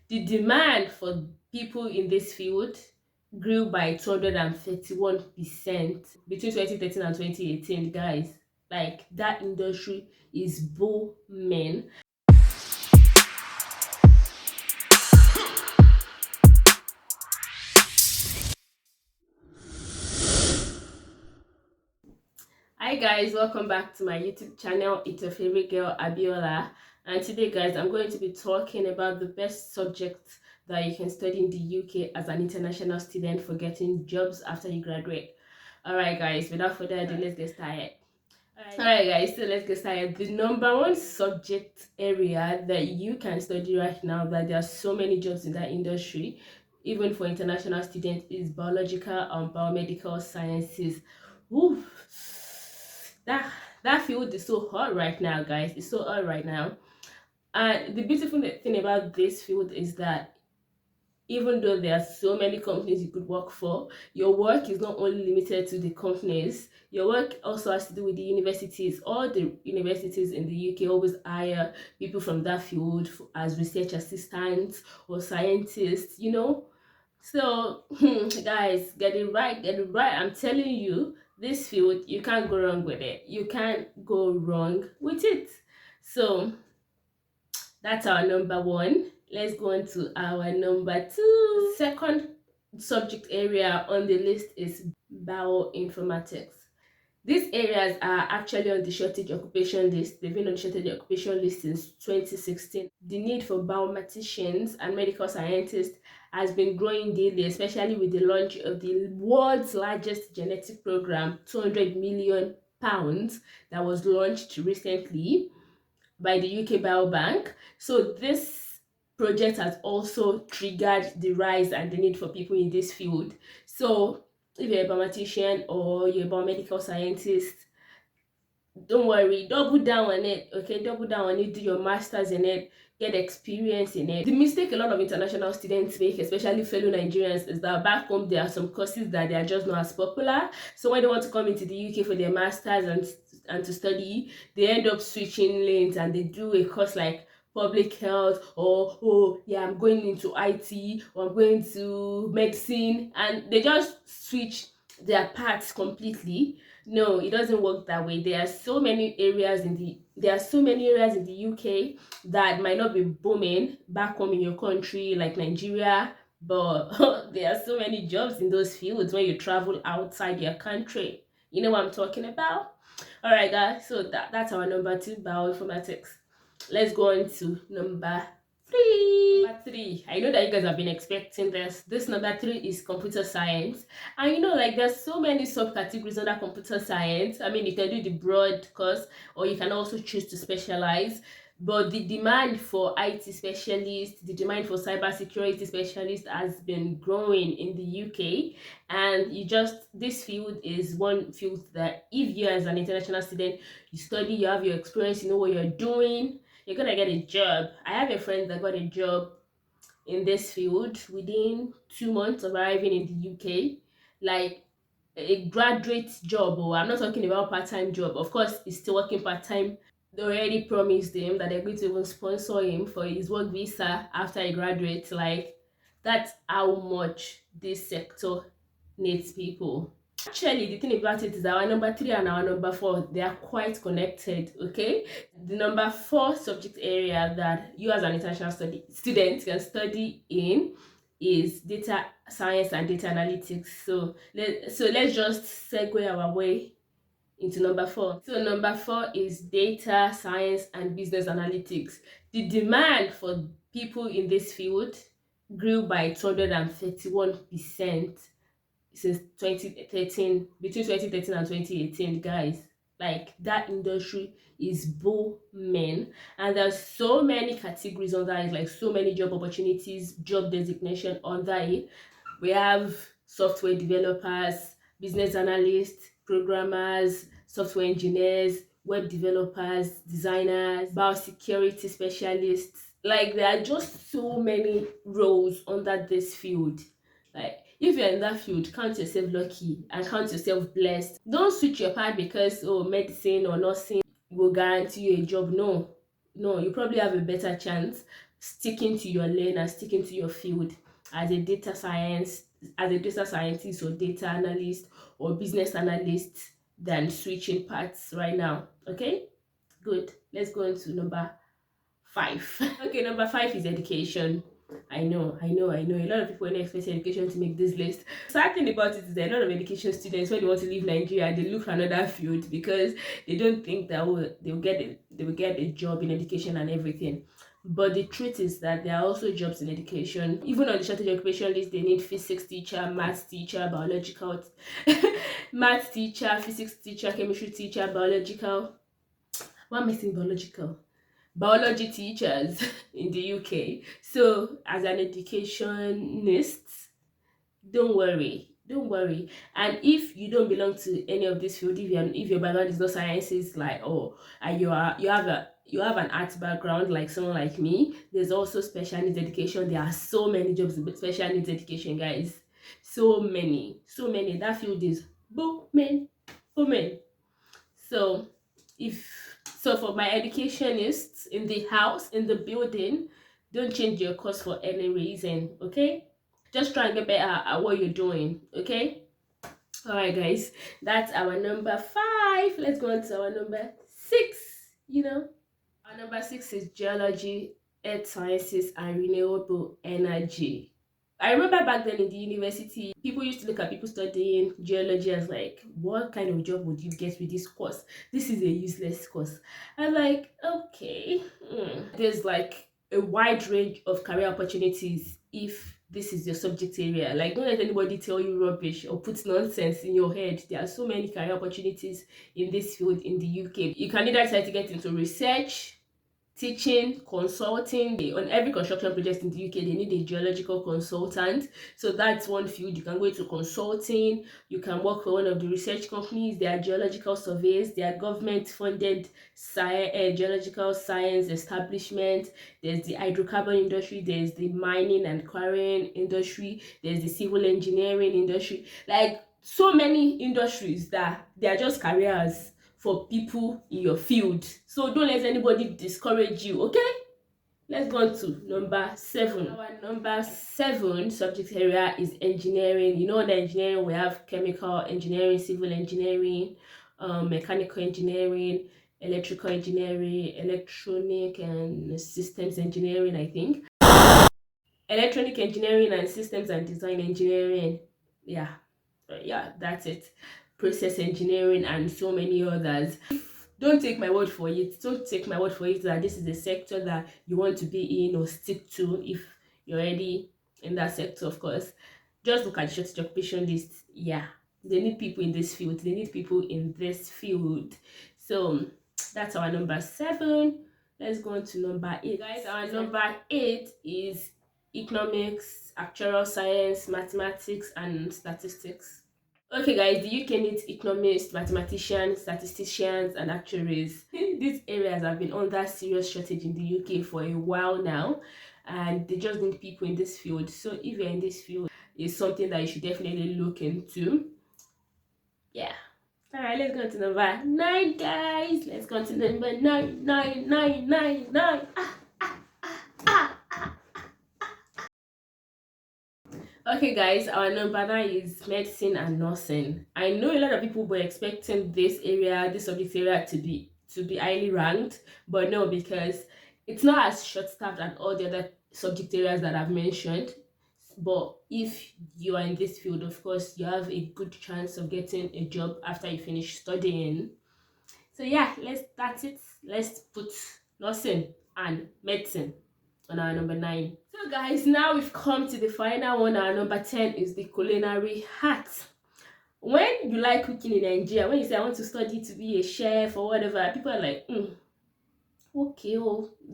The demand for people in this field grew by 231% between 2013 and 2018, guys. Like, that industry is booming. Hi guys, welcome back to my YouTube channel. It's your favorite girl Abiola, and today guys I'm going to be talking about the best subjects that you can study in the UK as an international student for getting jobs after you graduate. Alright guys, without further ado, let's get started. Alright guys, so let's get started. The number one subject area that you can study right now, that there are so many jobs in that industry, even for international students, is biological and biomedical sciences. Ooh, that field is so hot right now, guys. It's so hot right now. And the beautiful thing about this field is that even though there are so many companies you could work for, your work is not only limited to the companies. Your work also has to do with the universities. All the universities in the UK always hire people from that field as research assistants or scientists, So, guys, get it right, get it right. I'm telling you, this field, you can't go wrong with it. You can't go wrong with it. So, that's our number one. Let's go on to our number two. Second subject area on the list is bioinformatics. These areas are actually on the shortage occupation list. They've been on the shortage occupation list since 2016. The need for biomaticians and medical scientists has been growing daily, especially with the launch of the world's largest genetic program, £200 million, that was launched recently by the UK Biobank. So this project has also triggered the rise and the need for people in this field. So if you're a biomatician or you're a biomedical scientist, don't worry, double down on it. Okay, double down on it, do your masters in it, get experience in it. The mistake a lot of international students make, especially fellow Nigerians, is that back home there are some courses that they are just not as popular. So when they want to come into the UK for their masters and to study, they end up switching lanes and they do a course like public health, or oh yeah, I'm going into IT, or I'm going to medicine, and they just switch their paths completely. No, it doesn't work that way. There are so many areas in the UK that might not be booming back home in your country, like Nigeria, but there are so many jobs in those fields when you travel outside your country. You know what I'm talking about? All right, guys. So that's our number two, bioinformatics. Let's go on to number three. Number three. I know that you guys have been expecting this. This number three is computer science. And like there's so many subcategories under computer science. I mean, you can do the broad course or you can also choose to specialize. But the demand for IT specialists, the demand for cybersecurity specialists has been growing in the UK. And this field is one field that if you as an international student, you study, you have your experience, you know what you're doing, you're gonna get a job. I have a friend that got a job in this field within 2 months of arriving in the UK, like a graduate job. Or I'm not talking about part-time job. Of course, he's still working part-time. They already promised him that they're going to even sponsor him for his work visa after he graduates. Like, that's how much this sector needs people. Actually, the thing about it is our number three and our number four, they are quite connected, okay? The number four subject area that you as an international student can study in is data science and data analytics. So let's just segue our way into number four. So number four is data science and business analytics. The demand for people in this field grew by 231% since 2013, between 2013 and 2018, guys. Like, that industry is booming, and there's so many categories under it, like so many job opportunities, job designation under it. We have software developers, business analysts, programmers, software engineers, web developers, designers, biosecurity specialists. Like, there are just so many roles under this field. Like, if you're in that field, count yourself lucky and count yourself blessed. Don't switch your path because medicine or nursing will guarantee you a job. No, you probably have a better chance sticking to your lane and sticking to your field as a data scientist or data analyst or business analyst than switching paths right now. Okay, good. Let's go into number 5. Okay, number 5 is education. I know. A lot of people are not expecting education to make this list. Sad thing about it is that a lot of education students, when they want to leave Nigeria, they look for another field because they don't think that they will get a job in education and everything. But the truth is that there are also jobs in education. Even on the shortage occupation list, they need physics teacher, maths teacher, biological, maths teacher, physics teacher, chemistry teacher, biological. What am I saying biological? Biology teachers in the UK. So, as an educationist, don't worry. And if you don't belong to any of this field, if your background is not sciences, like and you have an arts background like someone like me, there's also special needs education. There are so many jobs in special needs education, guys. So many. That field is booming. So if so for my educationists in the house, in the building, don't change your course for any reason, okay? Just try and get better at what you're doing, okay? All right, guys, that's our number 5. Let's go on to our number 6. Our number 6 is geology, earth sciences, and renewable energy. I remember back then in the university, people used to look at people studying geology as like, what kind of job would you get with this course? This is a useless course. I'm like, okay. There's like a wide range of career opportunities if this is your subject area. Like, don't let anybody tell you rubbish or put nonsense in your head. There are so many career opportunities in this field in the UK. You can either try to get into research, teaching, consulting. On every construction project in the UK, they need a geological consultant. So that's one field. You can go into consulting. You can work for one of the research companies. There are geological surveys. There are government-funded geological science establishment. There's the hydrocarbon industry. There's the mining and quarrying industry. There's the civil engineering industry. Like, so many industries that they are just careers for people in your field. So don't let anybody discourage you, okay? Let's go on to number 7. Our number 7 subject area is engineering. In engineering we have chemical engineering, civil engineering, mechanical engineering, electrical engineering, electronic and systems engineering, I think. Electronic engineering and systems and design engineering. Yeah, that's it. Process engineering and so many others. Don't take my word for it. Don't take my word for it that this is the sector that you want to be in or stick to if you're already in that sector, of course. Just look at the shortage occupation list. Yeah, they need people in this field. They need people in this field. So that's our number 7. Let's go on to number 8. Guys, our number 8 is economics, actuarial science, mathematics, and statistics. Okay, guys, the UK needs economists, mathematicians, statisticians, and actuaries. These areas have been under serious shortage in the UK for a while now, and they just need people in this field. So if you're in this field, it's something that you should definitely look into. Yeah. All right, let's go to number 9, guys. Let's go to number 9. Okay, guys, our number 9 is medicine and nursing. I know a lot of people were expecting this subject area to be highly ranked, but no, because it's not as short-staffed as all the other subject areas that I've mentioned. But if you are in this field, of course, you have a good chance of getting a job after you finish studying. So yeah, that's it. Let's put nursing and medicine on our number 9. So guys, now we've come to the final one. Our number 10 is the culinary arts. When you like cooking in Nigeria, when you say I want to study to be a chef or whatever, people are like, okay,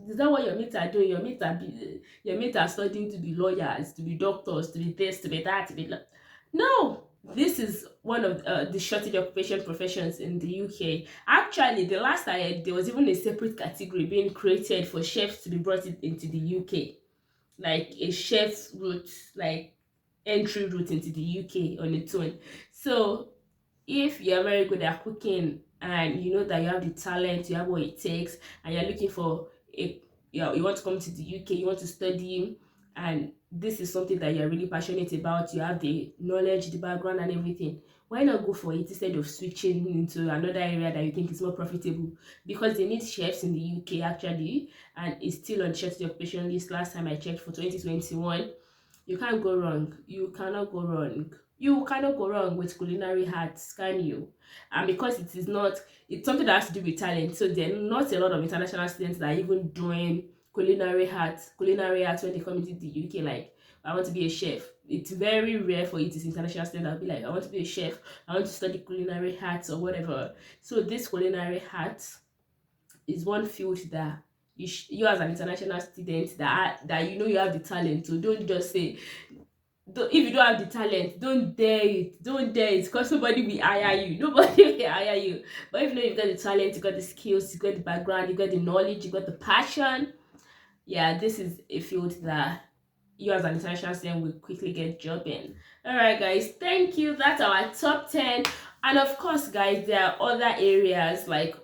is that what your mates are doing? Your mates are studying to be lawyers, to be doctors, to be this, to be that, to be that. No, this is one of the shortage occupation professions in the UK. Actually, the last I heard, there was even a separate category being created for chefs to be brought into the UK, like a chef's route, like entry route into the UK on its own. So if you're very good at cooking and you know that you have the talent, you have what it takes, and you're looking for a you want to come to the UK, you want to study, and this is something that you're really passionate about, you have the knowledge, the background, and everything, why not go for it instead of switching into another area that you think is more profitable? Because they need chefs in the UK actually, and it's still on chefs occupation list last time I checked for 2021. You can't go wrong. You cannot go wrong. You cannot go wrong with culinary arts, can you? And because it is not, it's something that has to do with talent. So there are not a lot of international students that are even doing culinary arts when they come into the UK. Like, I want to be a chef. It's very rare for it is international student that'll be like, I want to be a chef. I want to study culinary arts or whatever. So this culinary arts is one field that you as an international student that you know you have the talent. So don't just say, if you don't have the talent, don't dare it, because nobody will hire you, nobody will hire you. But if you know you've got the talent, you got the skills, you got the background, you got the knowledge, you got the passion, yeah, this is a field that you as an international student will quickly get job in. All right guys, thank you. That's our top 10. And of course guys, there are other areas. Like,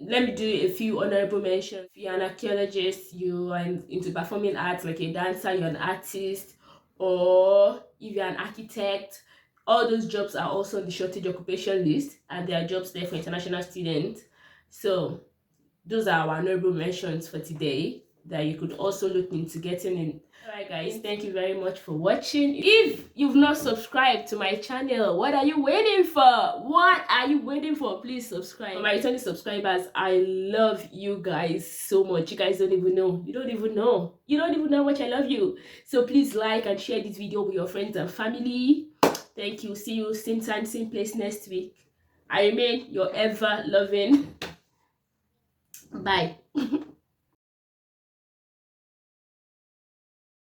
let me do a few honorable mentions. If you're an archaeologist, you are into performing arts, like a dancer, you're an artist, or if you're an architect, all those jobs are also on the shortage occupation list, and there are jobs there for international students. So those are our honorable mentions for today that you could also look into getting in. Alright guys, thank you very much for watching. If you've not subscribed to my channel, what are you waiting for? What are you waiting for? Please subscribe. For my returning subscribers, I love you guys so much. You guys don't even know. You don't even know how much I love you. So please like and share this video with your friends and family. Thank you. See you same time, same place next week. I remain your ever loving. Bye.